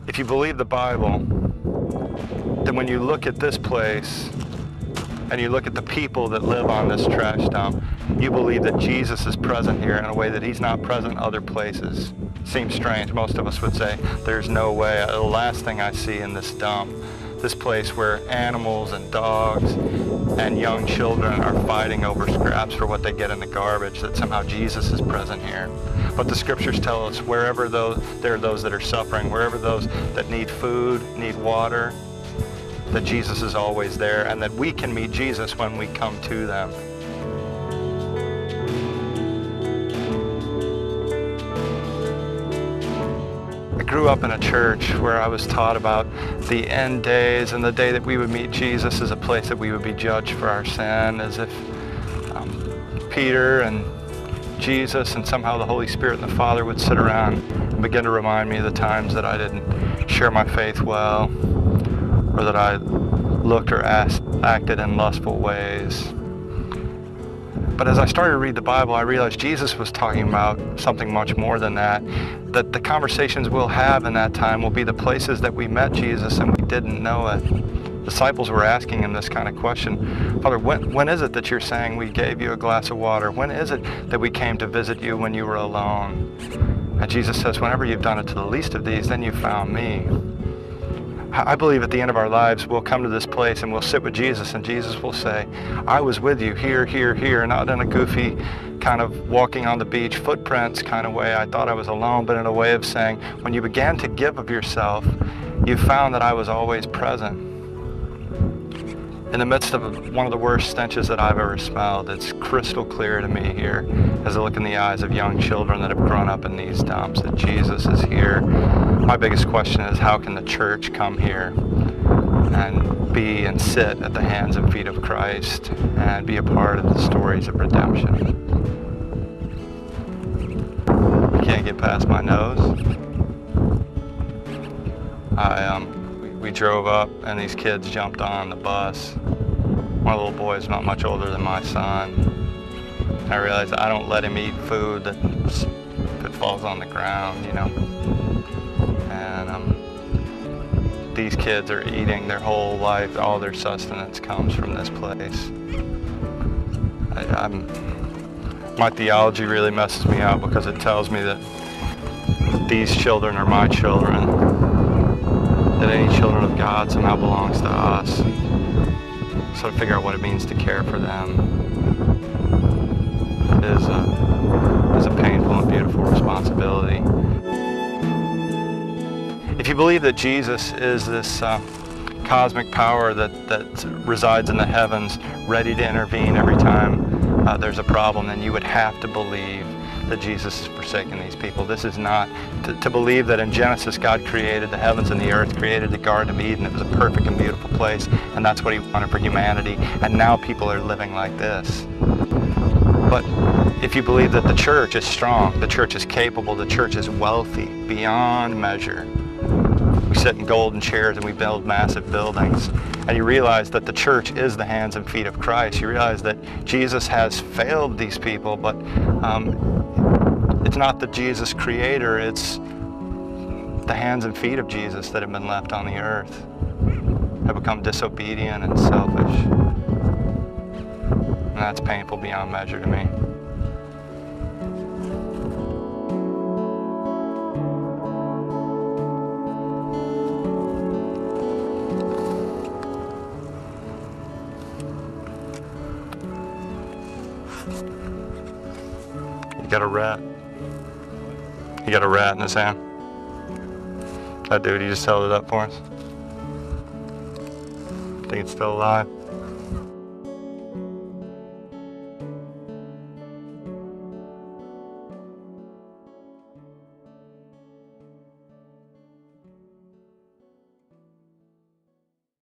If you believe the Bible, then when you look at this place and you look at the people that live on this trash dump, you believe that Jesus is present here in a way that he's not present other places. Seems strange. Most of us would say, there's no way. The last thing I see in this dump, this place where animals and dogs and young children are fighting over scraps for what they get in the garbage, that somehow Jesus is present here. But the scriptures tell us wherever there are those that are suffering, wherever those that need food, need water, that Jesus is always there, and that we can meet Jesus when we come to them. I grew up in a church where I was taught about the end days and the day that we would meet Jesus as a place that we would be judged for our sin, as if Peter and Jesus and somehow the Holy Spirit and the Father would sit around and begin to remind me of the times that I didn't share my faith well, or that I looked or acted in lustful ways. But as I started to read the Bible, I realized Jesus was talking about something much more than that the conversations we'll have in that time will be the places that we met Jesus and we didn't know it. Disciples were asking him this kind of question: Father, when is it that you're saying we gave you a glass of water? When is it that we came to visit you when you were alone? And Jesus says, whenever you've done it to the least of these, then you found me. I believe at the end of our lives, we'll come to this place and we'll sit with Jesus, and Jesus will say, I was with you here, here, here, not in a goofy kind of walking on the beach footprints kind of way. I thought I was alone, but in a way of saying, when you began to give of yourself, you found that I was always present. In the midst of one of the worst stenches that I've ever smelled, it's crystal clear to me here as I look in the eyes of young children that have grown up in these dumps that Jesus is here. My biggest question is, how can the church come here and be and sit at the hands and feet of Christ and be a part of the stories of redemption? I can't get past my nose. We drove up and these kids jumped on the bus. My little boy's not much older than my son. I realized I don't let him eat food that falls on the ground, you know. And these kids are eating their whole life. All their sustenance comes from this place. My theology really messes me out because it tells me that these children are my children, that any children of God somehow belongs to us. So to figure out what it means to care for them is a painful and beautiful responsibility. If you believe that Jesus is this cosmic power that resides in the heavens, ready to intervene every time there's a problem, then you would have to believe that Jesus is forsaking these people. This is not to believe that in Genesis God created the heavens and the earth, created the Garden of Eden. It was a perfect and beautiful place, and that's what he wanted for humanity. And now people are living like this. But if you believe that the church is strong, the church is capable, the church is wealthy beyond measure, we sit in golden chairs and we build massive buildings, and you realize that the church is the hands and feet of Christ. You realize that Jesus has failed these people, but it's not the Jesus creator, it's the hands and feet of Jesus that have been left on the earth, have become disobedient and selfish. And that's painful beyond measure to me. You got a rat. He got a rat in his hand. That dude, he just held it up for us. Think it's still alive.